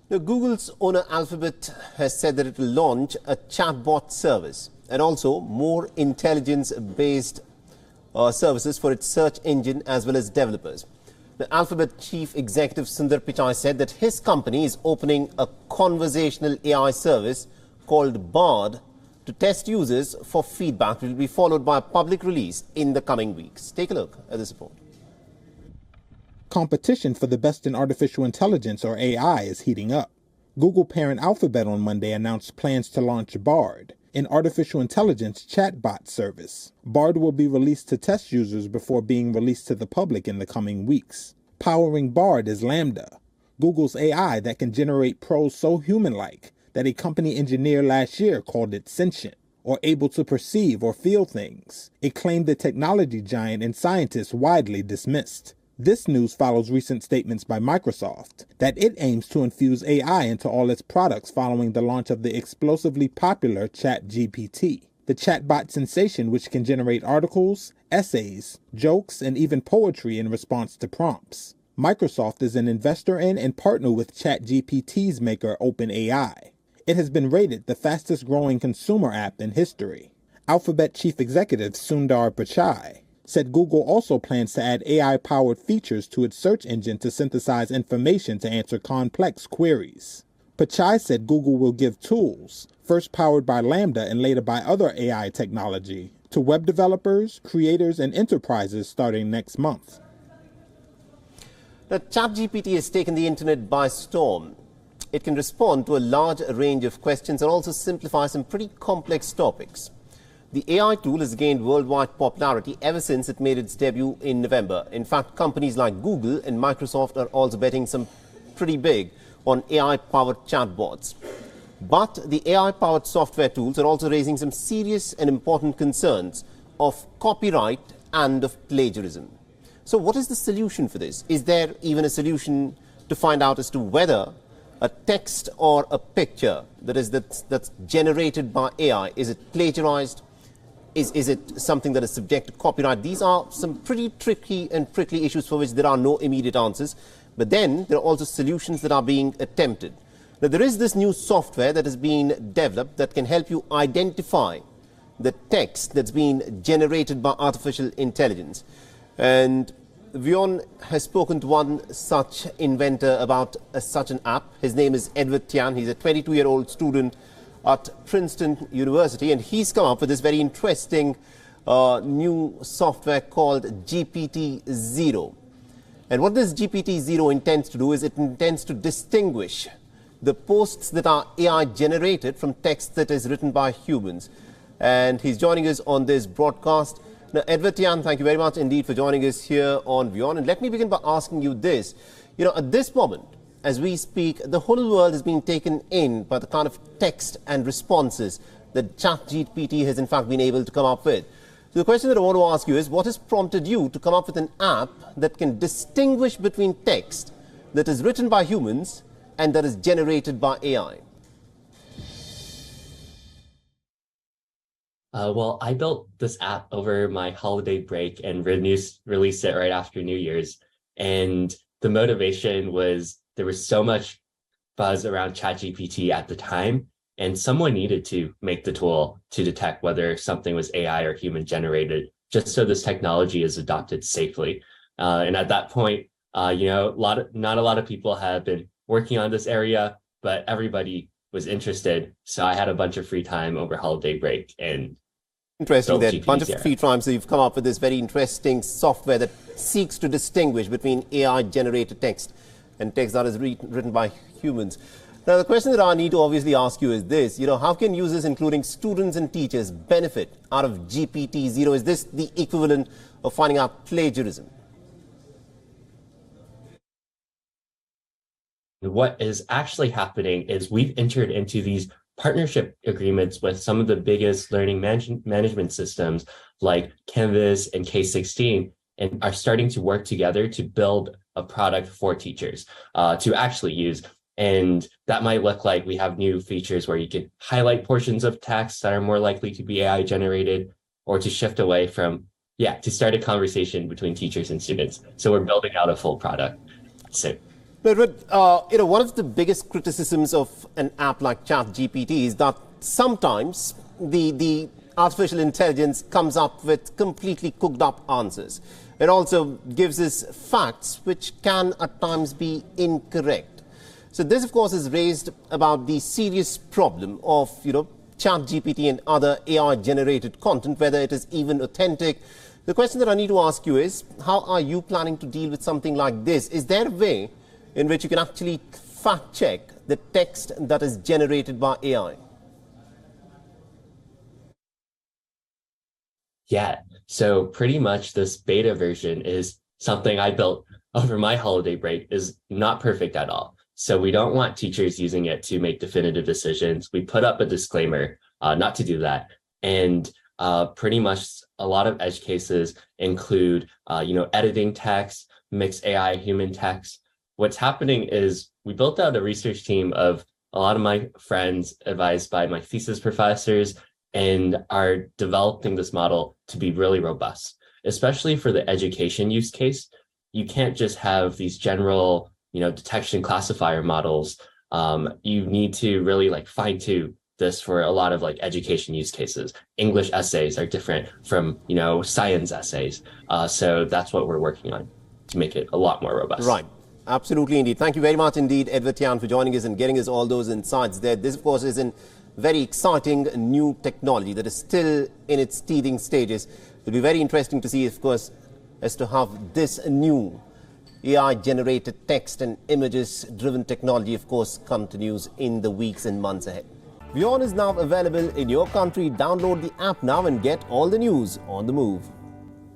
Now, Google's owner Alphabet has said that it will launch a chatbot service and also more intelligence-based services for its search engine as well as developers. The Alphabet chief executive Sundar Pichai said that his company is opening a conversational AI service called Bard to test users for feedback. It will be followed by a public release in the coming weeks. Take a look at this report. Competition for the best in artificial intelligence, or AI, is heating up. Google parent Alphabet on Monday announced plans to launch Bard, an artificial intelligence chatbot service. Bard will be released to test users before being released to the public in the coming weeks. Powering Bard is LaMDA, Google's AI that can generate prose so human-like that a company engineer last year called it sentient, or able to perceive or feel things, a claim the technology giant and scientists widely dismissed. This news follows recent statements by Microsoft that it aims to infuse AI into all its products following the launch of the explosively popular ChatGPT, the chatbot sensation which can generate articles, essays, jokes, and even poetry in response to prompts. Microsoft is an investor in and partner with ChatGPT's maker OpenAI. It has been rated the fastest growing consumer app in history. Alphabet chief executive Sundar Pichai said Google also plans to add AI-powered features to its search engine to synthesize information to answer complex queries. Pichai said Google will give tools, first powered by LaMDA and later by other AI technology, to web developers, creators, and enterprises starting next month. Now, ChatGPT has taken the internet by storm. It can respond to a large range of questions and also simplify some pretty complex topics. The AI tool has gained worldwide popularity ever since it made its debut in November. In fact, companies like Google and Microsoft are also betting some pretty big on AI-powered chatbots. But the AI-powered software tools are also raising some serious and important concerns of copyright and of plagiarism. So what is the solution for this? Is there even a solution to find out as to whether a text or a picture that's generated by AI, is it plagiarized? Is it something that is subject to copyright? These are some pretty tricky and prickly issues for which there are no immediate answers. But then there are also solutions that are being attempted. Now, there is this new software that has been developed that can help you identify the text that's been generated by artificial intelligence. And WION has spoken to one such inventor about such an app. His name is Edward Tian. He's a 22-year-old student at Princeton University, and he's come up with this very interesting new software called GPT-0. And what this GPT-0 intends to do is it intends to distinguish the posts that are AI generated from text that is written by humans. And he's joining us on this broadcast. Now, Edward Tian, thank you very much indeed for joining us here on WION. And let me begin by asking you this. You know, at this moment, as we speak, the whole world is being taken in by the kind of text and responses that ChatGPT has in fact been able to come up with. So the question that I want to ask you is, what has prompted you to come up with an app that can distinguish between text that is written by humans and that is generated by AI? Well, I built this app over my holiday break and released it right after New Year's. And the motivation was there was so much buzz around ChatGPT at the time, and someone needed to make the tool to detect whether something was AI or human generated, just so this technology is adopted safely. And at that point, not a lot of people have been working on this area, but everybody was interested. So I had a bunch of free time over holiday break and interesting that bunch of free time. So you've come up with this very interesting software that seeks to distinguish between AI generated text and text that is written by humans. Now, the question that I need to obviously ask you is this, how can users, including students and teachers, benefit out of GPT-0? Is this the equivalent of finding out plagiarism? What is actually happening is we've entered into these partnership agreements with some of the biggest learning management systems like Canvas and K16, and are starting to work together to build a product for teachers to actually use. And that might look like we have new features where you can highlight portions of text that are more likely to be AI generated, or to shift away from, to start a conversation between teachers and students. So we're building out a full product soon. But one of the biggest criticisms of an app like ChatGPT is that sometimes the artificial intelligence comes up with completely cooked up answers. It also gives us facts which can at times be incorrect. So this, of course, is raised about the serious problem of, ChatGPT and other AI-generated content, whether it is even authentic. The question that I need to ask you is, how are you planning to deal with something like this? Is there a way in which you can actually fact-check the text that is generated by AI? Yeah, so pretty much this beta version is something I built over my holiday break, is not perfect at all. So we don't want teachers using it to make definitive decisions. We put up a disclaimer not to do that. And pretty much a lot of edge cases include, editing text, mixed AI, human text. What's happening is we built out a research team of a lot of my friends advised by my thesis professors and are developing this model to be really robust, especially for the education use case. You can't just have these general, detection classifier models. You need to really fine tune this for a lot of education use cases. English essays are different from, science essays. So that's what we're working on to make it a lot more robust. Right. Absolutely, indeed. Thank you very much indeed, Edward Tian, for joining us and getting us all those insights there. This, of course, is a very exciting new technology that is still in its teething stages. It will be very interesting to see, of course, as to how this new AI-generated text and images-driven technology, of course, continues in the weeks and months ahead. WION is now available in your country. Download the app now and get all the news on the move.